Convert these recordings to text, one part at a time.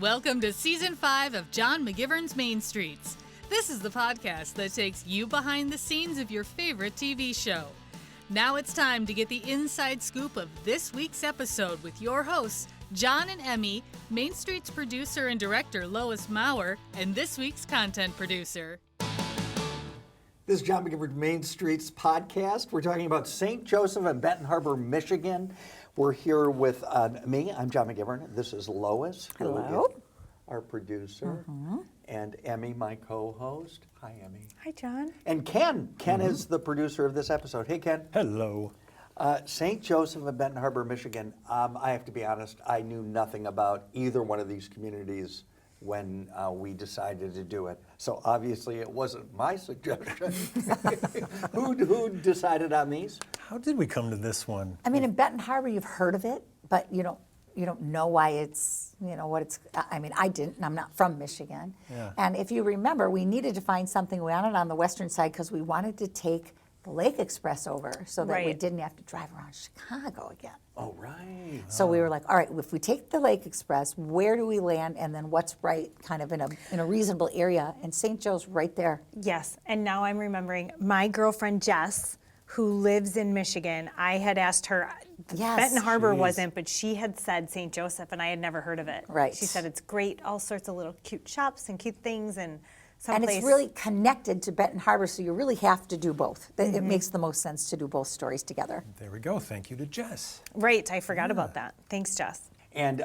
Welcome to Season 5 of John McGivern's Main Streets. This is the podcast that takes you behind the scenes of your favorite TV show. Now it's time to get the inside scoop of this week's episode with your hosts, John and Emmy, Main Street's producer and director Lois Maurer, and this week's content producer. This is John McGivern's Main Streets podcast. We're talking about St. Joseph and Benton Harbor, Michigan. We're here with me. I'm John McGivern. This is Lois. Hello. Our producer. And Emmy, my co-host. Hi, Emmy. Hi, John. And Ken. Ken is the producer of this episode. Hey, Ken. Hello. St. Joseph and Benton Harbor, Michigan. I have to be honest, I knew nothing about either one of these communities when we decided to do it. So obviously it wasn't my suggestion. Who decided on these? How did we come to this one? I mean, in Benton Harbor, you've heard of it, but you don't know why it's, what it's, I mean, I didn't, and I'm not from Michigan. Yeah. And if you remember, we needed to find something, we wanted on the western side because we wanted to take the Lake Express over so that we didn't have to drive around Chicago again. Oh, right. So we were like, all right, if we take the Lake Express, where do we land, and then what's right kind of in a reasonable area? And St. Joe's right there. Yes, and now I'm remembering my girlfriend Jess, who lives in Michigan. I had asked her, Yes. Benton Harbor wasn't, but she had said St. Joseph, and I had never heard of it. Right. She said it's great, all sorts of little cute shops and cute things, and And it's really connected to Benton Harbor, so you really have to do both. It makes the most sense to do both stories together. There we go. Thank you to Jess. Right, I forgot about that. Thanks, Jess. And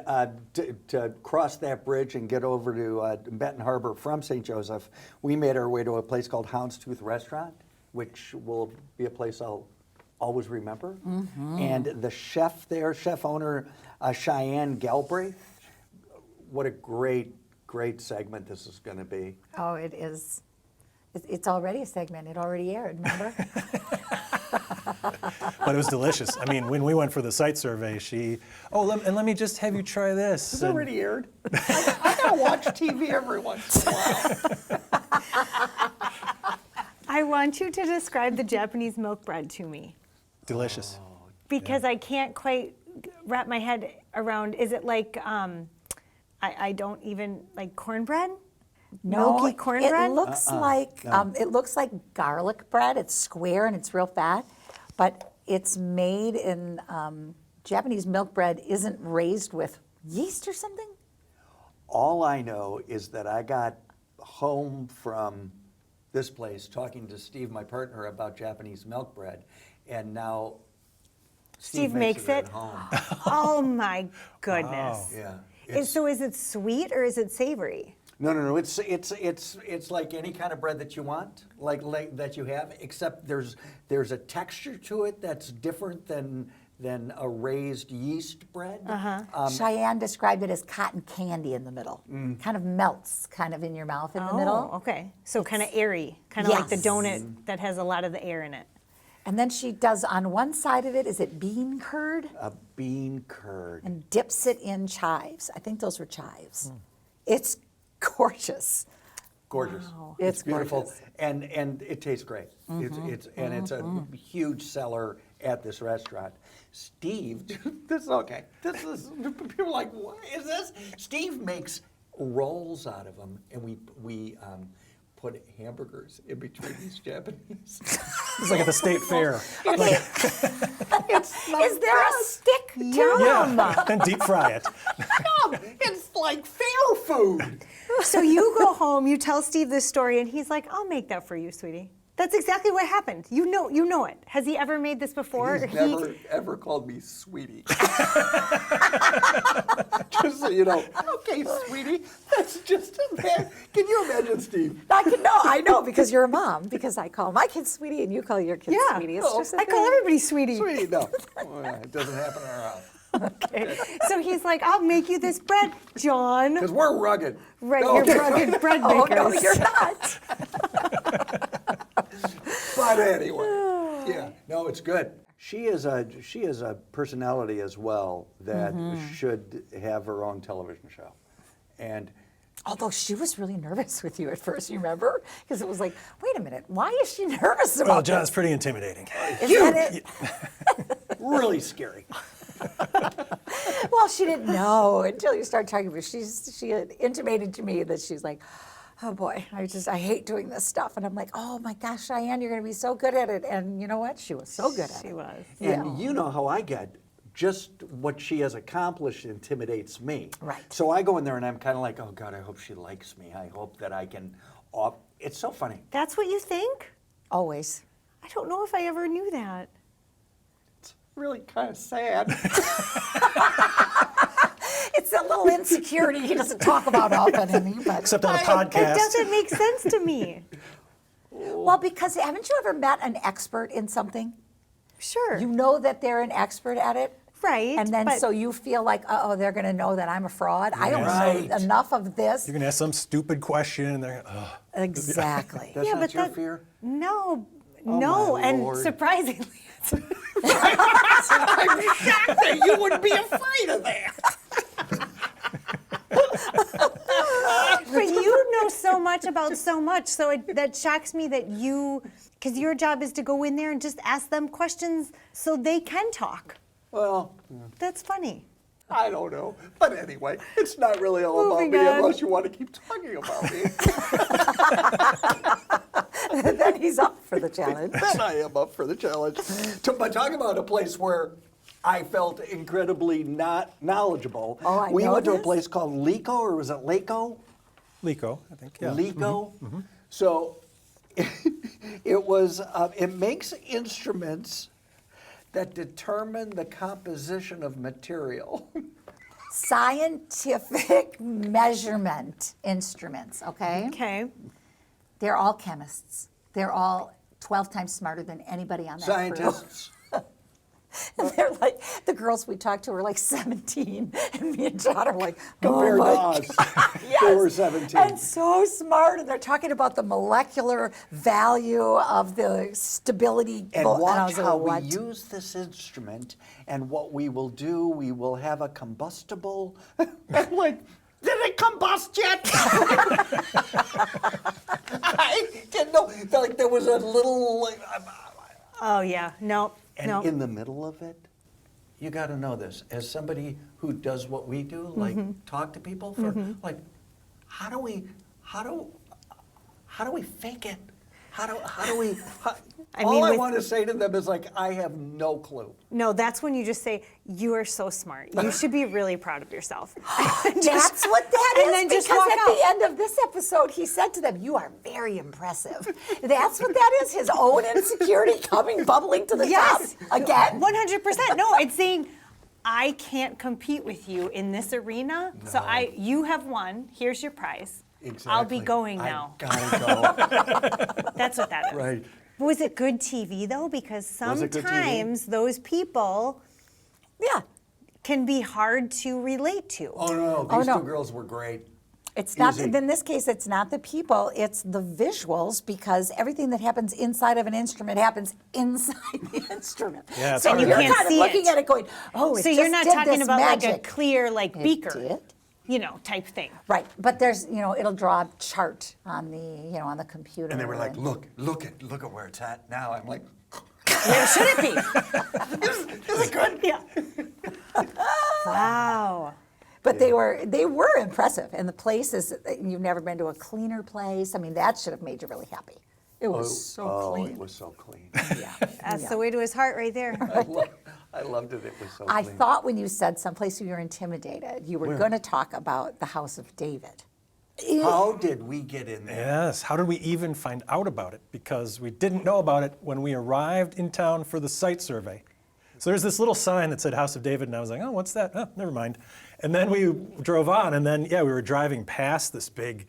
to cross that bridge and get over to Benton Harbor from St. Joseph, we made our way to a place called Houndstooth Restaurant, which will be a place I'll always remember. And the chef there, chef owner Cheyenne Galbraith, what a great segment this is going to be. Oh, it is. It's already a segment. It already aired, remember? But it was delicious. I mean, when we went for the site survey, let me just have you try this. It's already aired. I gotta watch TV every once in a while. I want you to describe the Japanese milk bread to me. Delicious. Because I can't quite wrap my head around, is it like, I don't even, like cornbread? Milky cornbread? It looks like garlic bread. It's square and it's real fat, but it's made in Japanese milk bread isn't raised with yeast or something? All I know is that I got home from this place talking to Steve, my partner, about Japanese milk bread, and now Steve makes it at home. Oh my goodness. Yeah. So is it sweet or is it savory? No. It's like any kind of bread that you want, like that you have, except there's a texture to it that's different than a raised yeast bread. Cheyenne described it as cotton candy in the middle. Kind of melts kind of in your mouth in the middle. Oh, okay. So kind of airy, kind of like the Yes. donut that has a lot of the air in it. And then she does on one side of it, is it bean curd? A bean curd. And dips it in chives. I think those were chives. It's gorgeous. Gorgeous. Wow. It's It's beautiful, gorgeous. and it tastes great. It's a huge seller at this restaurant. Steve, this is okay. This is people are like, what is this? Steve makes rolls out of them, and we put hamburgers in between these Japanese. It's like at the state fair. Okay. Is there a stick to them? Yeah, and deep fry it. It's like fair food. So you go home, you tell Steve this story, and he's like, I'll make that for you, sweetie. That's exactly what happened. You know it. Has he ever made this before? He's never ever called me sweetie. Just so you know. Okay, sweetie. That's just a man. Can you imagine, Steve? I know because you're a mom. Because I call my kid sweetie and you call your kid Yeah. sweetie. It's just a I call thing. everybody sweetie. Sweetie, no. It doesn't happen in our house. Okay. So he's like, I'll make you this bread, John. Because we're rugged. Right, No, you're rugged bread Oh makers. no, you're not. But anyway, yeah, no, it's good. She is a personality as well that should have her own television show, and Although she was really nervous with you at first, you remember? Because it was like, wait a minute, why is she nervous about Well, John's this? pretty intimidating. Is that it? really scary. Well, she didn't know until you start talking. But she had intimated to me that she's like, oh boy, I hate doing this stuff. And I'm like, oh my gosh, Cheyenne, you're going to be so good at it. And you know what? She was so good at it. She was. And you know how I get. Just what she has accomplished intimidates me. Right. So I go in there and I'm kind of like, oh God, I hope she likes me. I hope that I can. It's so funny. That's what you think? Always. I don't know if I ever knew that. It's really kind of sad. It's a little insecurity he doesn't talk about often, Emmy, but Except on a It podcast. doesn't make sense to me. well, because haven't you ever met an expert in something? Sure. You know that they're an expert at it, Right. and then but so you feel like, oh, they're going to know that I'm a fraud. I don't Right. know enough of this. You're going to ask some stupid question, and they're, oh. Exactly. That's Yeah, not but your that- fear? No, Oh, no, my and Lord. surprisingly, I'm shocked that you would be afraid of that. but you know so much about so much, so that shocks me that you, because your job is to go in there and just ask them questions so they can talk. Well, That's funny. I don't know. But anyway, it's not really all about Moving me on. unless you want to keep talking about me. Then he's up for the challenge. Then I am up for the challenge. But talk about a place where I felt incredibly not knowledgeable. Oh, I we know went to a this. place called Lico, or was it Laco? Lico, I think. Yeah. Lico. So it was. It makes instruments that determine the composition of material. Scientific measurement instruments, okay? Okay. They're all chemists. They're all 12 times smarter than anybody on that crew. Scientists. And they're like, the girls we talked to were like 17, and me and John are like, Compared oh to my us, God, they were yes. 17. And so smart, and they're talking about the molecular value of the stability. And I watch was like, how we what? use this instrument, and what we will do, we will have a combustible. I'm like, did it combust yet? I didn't know. Like there was a little. Oh yeah. No. And no. in the middle of it, you got to know this. As somebody who does what we do, like talk to people for, like, how do we fake it? How do we? I all mean, I with- want to say to them is like, I have no clue. No, that's when you just say, you are so smart. You should be really proud of yourself. That's what that is. and then just because walk at out. the end of this episode, he said to them, "You are very impressive." That's what that is. His own insecurity coming bubbling to the Yes. top again. 100%. No, it's saying, I can't compete with you in this arena. So you have won. Here's your prize. Exactly. I'll be going now. I gotta go. That's what that is. Right. Was it good TV though? Because Was it good TV? sometimes those people Yeah. can be hard to relate to. Oh no, Oh, these no. two girls were great. It's not, Easy. in this case, it's not the people, it's the visuals, because everything that happens inside of an instrument happens inside the instrument. Yeah, it's so hard you're to- You can't kind of see looking it. at it going, oh, it So just you're not did talking this about like a magic. clear beaker, did. type thing. Right, but there's, it'll draw a chart on the, on the computer. And they were like, look at where it's at now. I'm like, Where should it be? this is good. Yeah. Wow. But they were impressive, and the place is, you've never been to a cleaner place. I mean, that should have made you really happy. It was so clean. It was so clean. Yeah. That's the way to his heart right there. I loved it. It was so I clean. thought when you said someplace you were intimidated, you were going to talk about the House of David. How did we get in there? Yes, how did we even find out about it? Because we didn't know about it when we arrived in town for the site survey. So there's this little sign that said House of David, and I was like, oh, what's that? Oh, never mind. And then we drove on, and then, we were driving past this big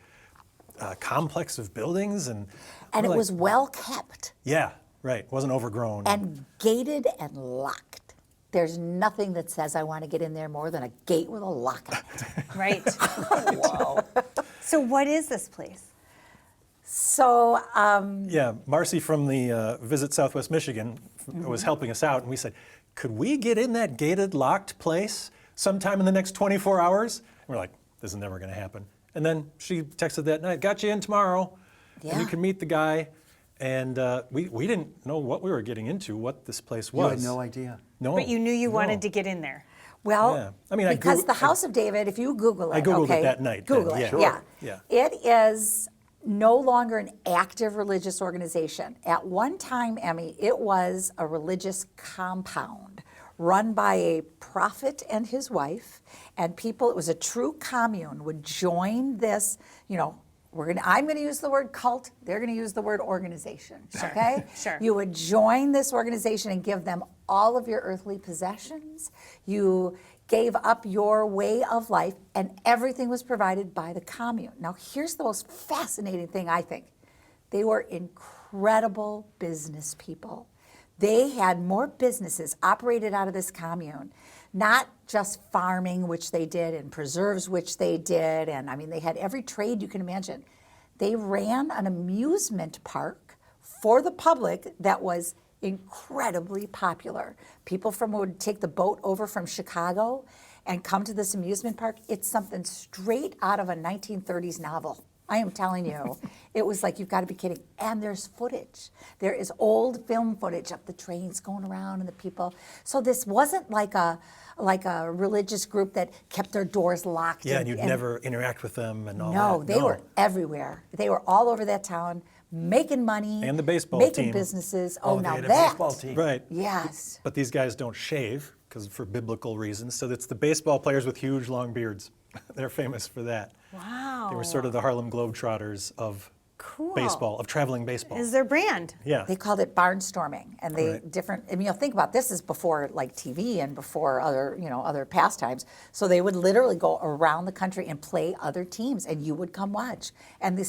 complex of buildings. And And it we're like, was well kept Yeah, right, wasn't overgrown. and gated and locked. There's nothing that says I want to get in there more than a gate with a lock on it. Right. Wow. So what is this place? So, Yeah, Marcy from the Visit Southwest Michigan was helping us out, and we said, could we get in that gated, locked place sometime in the next 24 hours? And we're like, this is never going to happen. And then she texted that night, got you in tomorrow, and you Yeah. can meet the guy. And we didn't know what we were getting into, what this place You was. had no idea. No. But you knew you no. wanted to get in there. Well, Yeah. I mean, because the House of David, if you Google it, I Googled okay, it that night. Google then, it, yeah. yeah. Yeah. It is no longer an active religious organization. At one time, Emmy, it was a religious compound run by a prophet and his wife, and people, it was a true commune, would join this, you know, I'm going to use the word cult. They're going to use the word organization. Okay? Sure. You would join this organization and give them all of your earthly possessions. You gave up your way of life, and everything was provided by the commune. Now, here's the most fascinating thing, I think. They were incredible business people. They had more businesses operated out of this commune, not just farming, which they did, and preserves, which they did, and I mean, they had every trade you can imagine. They ran an amusement park for the public that was incredibly popular. People would take the boat over from Chicago and come to this amusement park. It's something straight out of a 1930s novel. I am telling you, it was like, you've got to be kidding. And there's footage. There is old film footage of the trains going around and the people. So this wasn't like a religious group that kept their doors locked. Yeah, and you'd never interact with them and all that. No, they were everywhere. They were all over that town, making money. And the baseball making team. businesses. Oh, Oh, they now had a that. baseball team. Right. Yes. But these guys don't shave because for biblical reasons. So it's the baseball players with huge long beards. They're famous for that. Wow. They were sort of the Harlem Globetrotters of Cool. baseball, of traveling baseball. Is their brand. Yeah. They called it barnstorming, and they Right. different. I mean, you think about this is before like TV and before other pastimes. So they would literally go around the country and play other teams, and you would come watch. And they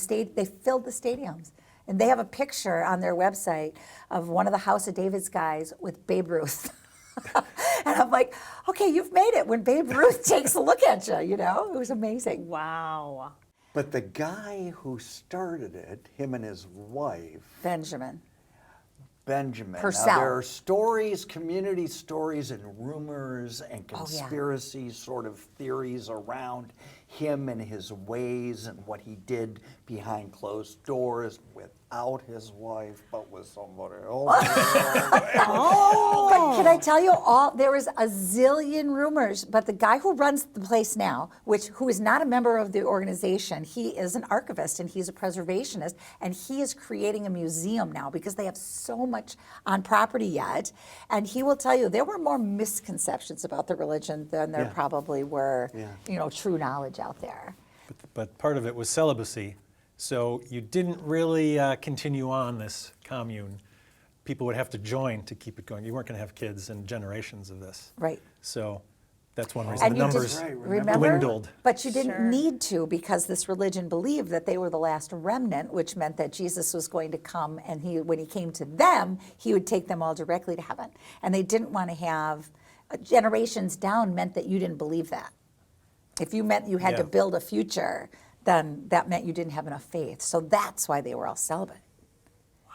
filled the stadiums, and they have a picture on their website of one of the House of David's guys with Babe Ruth. And I'm like, okay, you've made it when Babe Ruth takes a look at you. You know, it was amazing. Wow. But the guy who started it, him and his wife, Benjamin. Benjamin. Purcell. Now, there are stories, community stories, and rumors and Oh, yeah. conspiracy sort of theories around him and his ways and what he did behind closed doors without his wife, but with somebody else. But can I tell you, there was a zillion rumors, but the guy who runs the place now, who is not a member of the organization, he is an archivist and he's a preservationist, and he is creating a museum now because they have so much on property yet. And he will tell you there were more misconceptions about the religion than there Yeah. probably were, Yeah. true knowledge out there. But part of it was celibacy. So you didn't really continue on this commune. People would have to join to keep it going. You weren't going to have kids and generations of this. Right. So that's one reason And the you numbers just Right, remember, dwindled. but you didn't Sure. need to, because this religion believed that they were the last remnant, which meant that Jesus was going to come, and when he came to them, he would take them all directly to heaven. And they didn't want to have generations down meant that you didn't believe that. If you meant you had to Yeah. build a future, then that meant you didn't have enough faith. So that's why they were all celibate.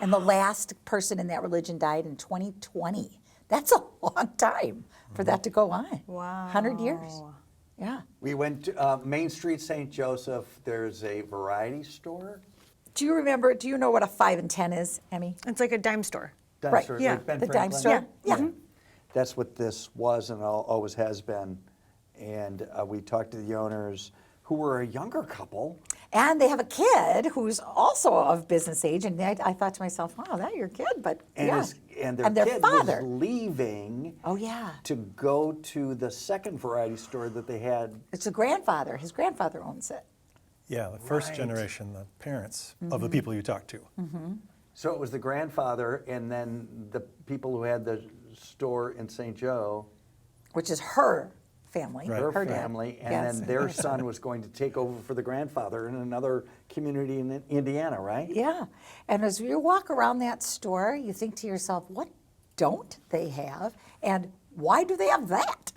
And the last person in that religion died in 2020. That's a long time for that to go on. Wow. 100 years. Yeah. We went to Main Street, St. Joseph. There's a variety store. Do you know what a 5 and 10 is, Emmy? It's like a dime store. Dime Right. store, Yeah. like Ben The dime Franklin. store? Yeah. Mm-hmm. That's what this was and always has been. And we talked to the owners, who were a younger couple. And they have a kid who's also of business age. And I thought to myself, wow, that's your kid. But And, yeah. their their kid father. was leaving Oh, yeah. to go to the second variety store that they had. It's a grandfather. His grandfather owns it. Yeah, the first Right. generation, the parents of the people you talked to. So it was the grandfather and then the people who had the store in St. Joe, Which is her family. Right. her dad. family, and Yes. then their son was going to take over for the grandfather in another community in Indiana, right? Yeah. And as you walk around that store, you think to yourself, what don't they have? And why do they have that?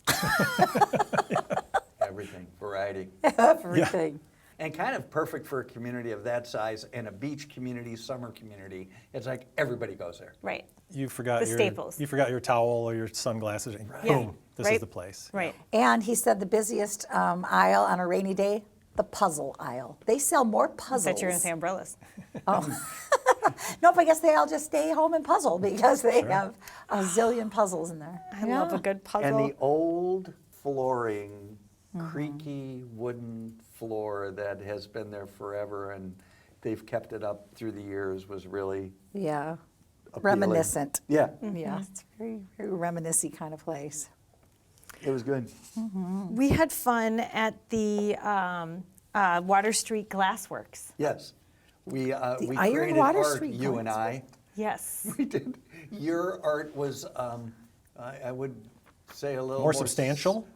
Everything, variety. Everything. And kind of perfect for a community of that size and a beach community, summer community. It's like everybody goes there. Right. You forgot The your staples. You forgot your towel or your sunglasses. And boom, this Right. is the place. Right. And he said the busiest aisle on a rainy day, the puzzle aisle. They sell more I puzzles. thought you were going to say umbrellas. Nope, I guess they all just stay home and puzzle because they have a zillion puzzles in there. I love a good puzzle. And the old flooring, creaky wooden floor that has been there forever, and they've kept it up through the years, was really Yeah. appealing. Reminiscent. Yeah, Yeah, it's a very, very reminiscent kind of place. it was good. We had fun at the Water Street Glassworks. Yes. We Iron created Water art, Street you and I. Yes. We did. Your art was, I would say, a little More substantial?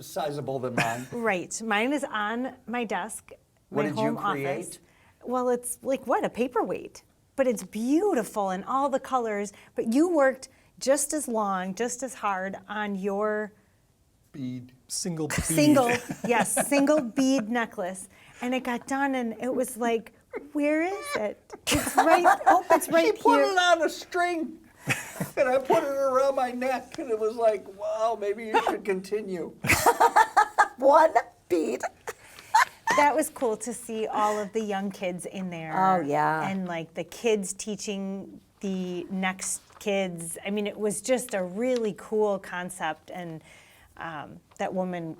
Sizable than mine. Right. Mine is on my desk, What my did you home create? office. Well, it's like what, a paperweight. But it's beautiful in all the colors. But you worked just as long, just as hard on your Bead. Single bead. single bead necklace. And it got done and it was like, where is it? It's right, it's right She put here. it on a string, and I put it around my neck, and it was like, wow, maybe you should continue. One bead. That was cool to see all of the young kids in there. Oh, yeah. And like the kids teaching the next kids. I mean, it was just a really cool concept, and that woman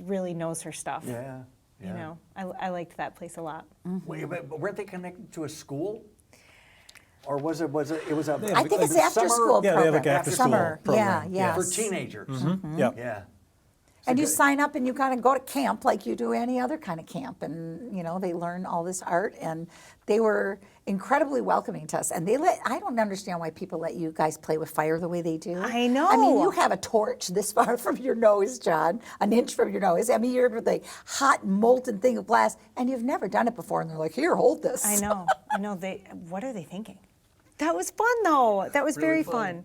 really knows her stuff. Yeah. You know, I liked that place a lot. Wait, but weren't they connected to a school? Or was it a I think it's a after summer- school Yeah, they have program. like after school Summer. program. Yeah, for yes. teenagers? Yeah. Yeah. And you good. sign up and you kind of go to camp like you do any other kind of camp. And, you know, they learn all this art. And they were incredibly welcoming to us. And I don't understand why people let you guys play with fire the way they do. I know. I mean, you have a torch this far from your nose, John, an inch from your nose. Emmy, you're with a hot molten thing of glass. And you've never done it before. And they're like, here, hold this. I know. What are they thinking? That was fun, though. That was very fun.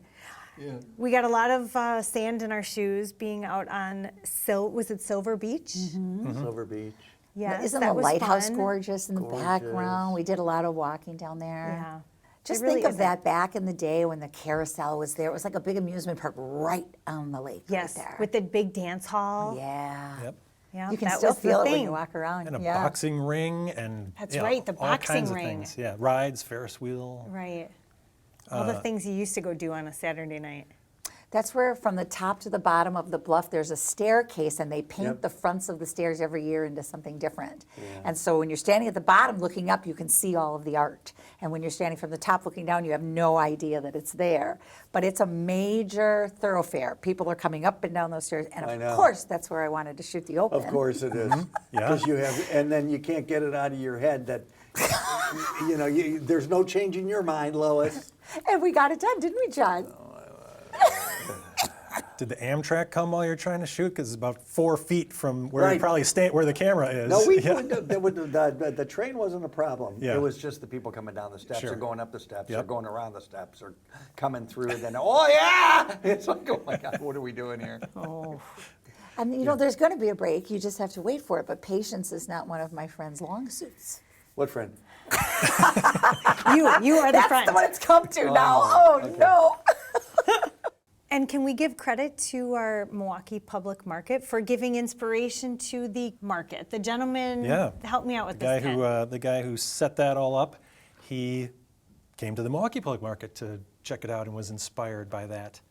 Yeah. We got a lot of sand in our shoes being out on, was it Silver Beach? Silver Beach. Yes, Isn't that the was lighthouse fun. gorgeous in the background? We did a lot of walking down there. Yeah. Just It really think of is that back in the day when the carousel was there. It was like a big amusement park right on the lake Yes, right there. with the big dance hall. Yeah. Yep. Yeah, You can that still was the feel it when thing. you walk around. And a yeah. boxing ring and That's yeah, right, the all boxing kinds of ring. things. Yeah, rides, Ferris wheel. Right. All the things you used to go do on a Saturday night. That's where from the top to the bottom of the bluff, there's a staircase and they paint Yep. the fronts of the stairs every year into something different. And so when you're standing at the bottom looking up, you can see all of the art. And when you're standing from the top looking down, you have no idea that it's there. But it's a major thoroughfare. People are coming up and down those stairs. And I know. of course, that's where I wanted to shoot the open. Of course it is. Yeah. Because you have, and then you can't get it out of your head that, you know, there's no change in your mind, Lois. And we got it done, didn't we, John? Did the Amtrak come while you're trying to shoot? Because it's about 4 feet from where Right. you probably where the camera is. No, Yeah. the train wasn't a problem. Yeah. It was just the people coming down the steps Sure. or going up the steps or Yep. going around the steps or coming through and then, oh yeah! It's like, oh my God, what are we doing here? And you know, there's going to be a break. You just have to wait for it. But patience is not one of my friend's long suits. What friend? You are the That's friend. the one it's come to now. Oh, Oh okay. no. And can we give credit to our Milwaukee Public Market for giving inspiration to the market? The gentleman Yeah. helped me out with The guy this tent. the guy who set that all up, he came to the Milwaukee Public Market to check it out and was inspired by that.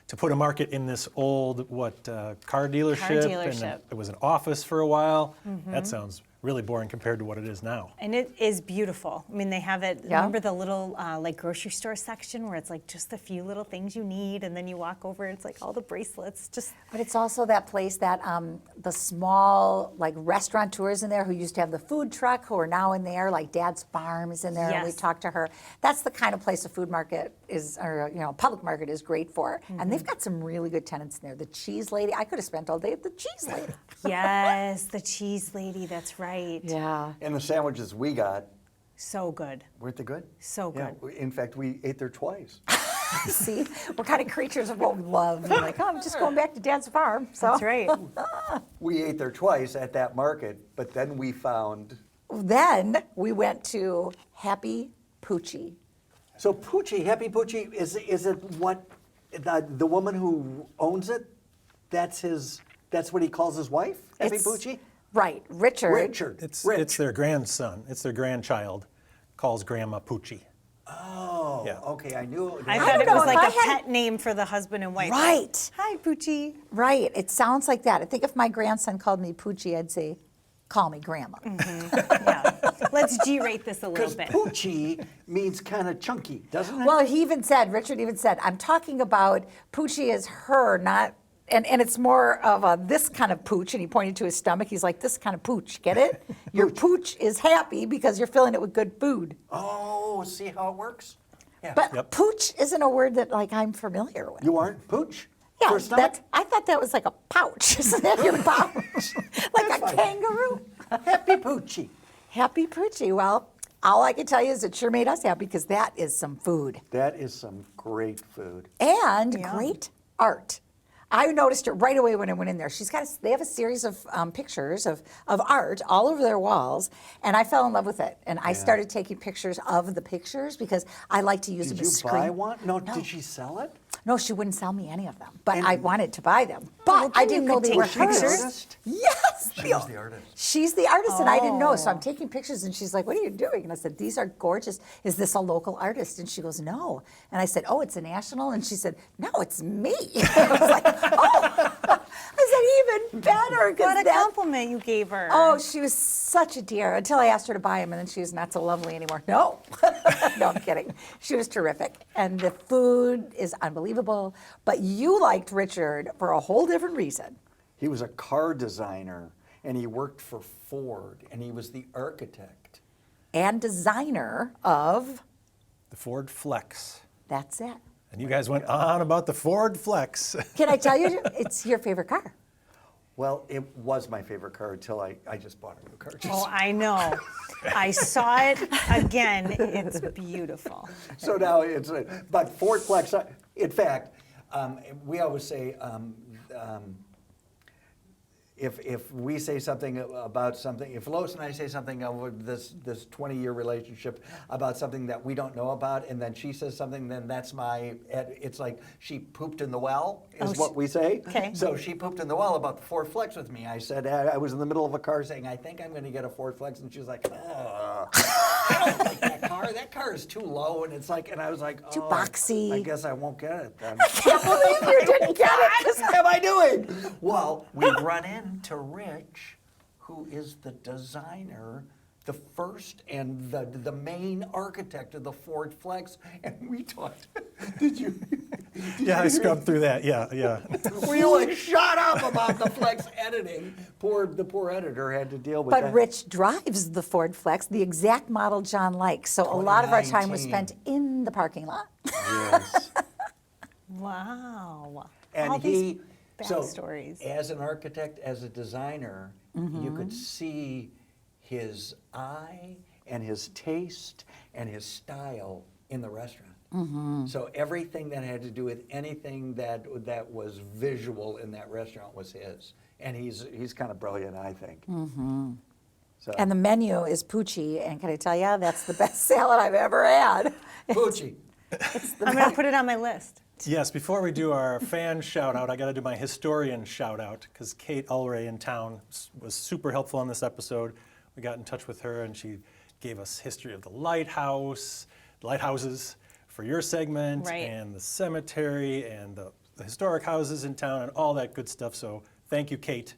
To put a market in this old car dealership, and dealership. it was an office for a while. That sounds really boring compared to what it is now. And it is beautiful. I mean, they have it, Yeah. remember the little like grocery store section where it's like just a few little things you need and then you walk over, it's like all the bracelets, just But it's also that place that the small like restaurateurs in there who used to have the food truck who are now in there, like Dad's Farm is in there, and we Yes. talked to her. That's the kind of place a food market is, or you know, public market is great for. And they've got some really good tenants in there. The cheese lady, I could have spent all day at the cheese lady. yes, the cheese lady, that's right. Yeah. And the sandwiches we got, So good. weren't they good? So Yeah, good. in fact, we ate there twice. See, we're kind of creatures of what we love. We're like, oh, I'm just going back to Dad's Farm. So That's right. We ate there twice at that market, but then we found, Then we went to Happy Poochie. so Poochie, Happy Poochie, is it what, the woman who owns it, that's what he calls his wife? Happy It's- Poochie? Right, Richard. Richard. It's Rich. it's their grandson, it's their grandchild, calls Grandma Poochie. Oh. Yeah. okay, I knew. I don't thought it know, was if like I a had- pet name for the husband and wife. Right. Hi, Poochie. Right. It sounds like that. I think if my grandson called me Poochie, I'd say, call me Grandma. Yeah. Let's G-rate this a little Because bit. Poochie means kind of chunky, doesn't it? Well, Richard even said, I'm talking about Poochie as her, not, and it's more of a this kind of pooch, and he pointed to his stomach. He's like, this kind of pooch, get it? Your pooch is happy because you're filling it with good food. Oh, see how it works? Yeah. But Yep. pooch isn't a word that like I'm familiar with. You aren't pooch? Yeah, For a stomach? I thought that was like a pouch. Isn't that your pouch? Like a kangaroo? Happy Poochie. Happy Poochie. Well, all I can tell you is it sure made us happy because that is some food. That is some great food. And Yeah. great art. I noticed it right away when I went in there. They have a series of pictures of art all over their walls, and I fell in love with it. And I started taking pictures of the pictures because I like to use Did them you as buy screen. one? No, did she sell it? No, she wouldn't sell me any of them, but I And- wanted to buy them. But well, I then didn't you know could they take were Was she the pictures. artist? Yes, She was the artist. She's the artist, and I didn't know. So I'm Oh. taking pictures, and she's like, "What are you doing?" And I said, "These are gorgeous. Is this a local artist?" And she goes, "No." And I said, "Oh, it's a national." And she said, "No, it's me." I was like, "Oh." I said, "Even better." 'cause What a that- compliment you gave her. Oh, she was such a dear until I asked her to buy them, and then she was not so lovely anymore. No, no, I'm kidding. She was terrific, and the food is unbelievable. But you liked Richard for a whole different reason. He was a car designer, and he worked for Ford, and he was the architect. And designer of, The Ford Flex. that's it. And you guys went on about the Ford Flex. Can I tell you, it's your favorite car. Well, it was my favorite car until I just bought a new car. Oh, I know. I saw it again. It's beautiful. So now it's, but Ford Flex, in fact, we always say, if we say something about something, if Lois and I say something over this 20-year relationship about something that we don't know about, and then she says something, then that's it's like she pooped in the well, is what we say. Okay. So she pooped in the well about the Ford Flex with me. I said, I was in the middle of a car saying, I think I'm going to get a Ford Flex, and she was like, I don't like that car. That car is too low, and it's like, and I was like, Too oh, boxy. I guess I won't get it then. Can't believe you didn't get it. What am I doing? Well, we've run into Rich, who is the designer, the first and the main architect of the Ford Flex, and we talked. Did you? Yeah, I scrubbed through that. Yeah. We like shut up about the Flex editing. The poor editor had to deal with But that. Rich drives the Ford Flex, the exact model John likes. So a lot of our time was 2019. spent in the parking lot. Yes. Wow. And All these so backstories. as an architect, as a designer, you could see his eye and his taste and his style in the restaurant. So everything that had to do with anything that was visual in that restaurant was his. And he's kind of brilliant, I think. So, And the menu is Poochie, and can I tell you, that's the best salad I've ever had. Poochie. I'm going to put it on my list. Yes, before we do our fan shout out, I got to do my historian shout out because Kate Ulray in town was super helpful on this episode. We got in touch with her and she gave us history of the lighthouses for your segment, Right. and the cemetery and the historic houses in town and all that good stuff. So thank you, Kate.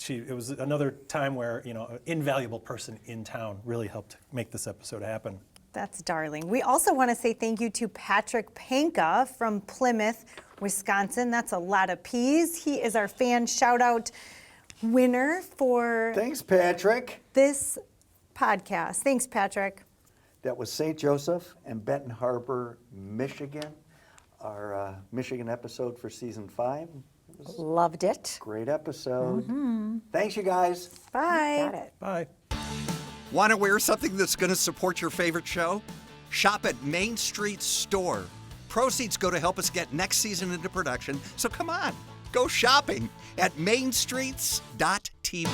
It was another time where, an invaluable person in town really helped make this episode happen. That's darling. We also want to say thank you to Patrick Panka from Plymouth, Wisconsin. That's a lot of P's. He is our fan shout out winner for Thanks, Patrick. this podcast. Thanks, Patrick. That was St. Joseph and Benton Harbor, Michigan. Our Michigan episode for season 5. It was Loved it. a great episode. Thanks, you guys. Bye. Got it. Bye. Want to wear something that's going to support your favorite show? Shop at Main Street Store. Proceeds go to help us get next season into production, so come on, go shopping at mainstreets.tv.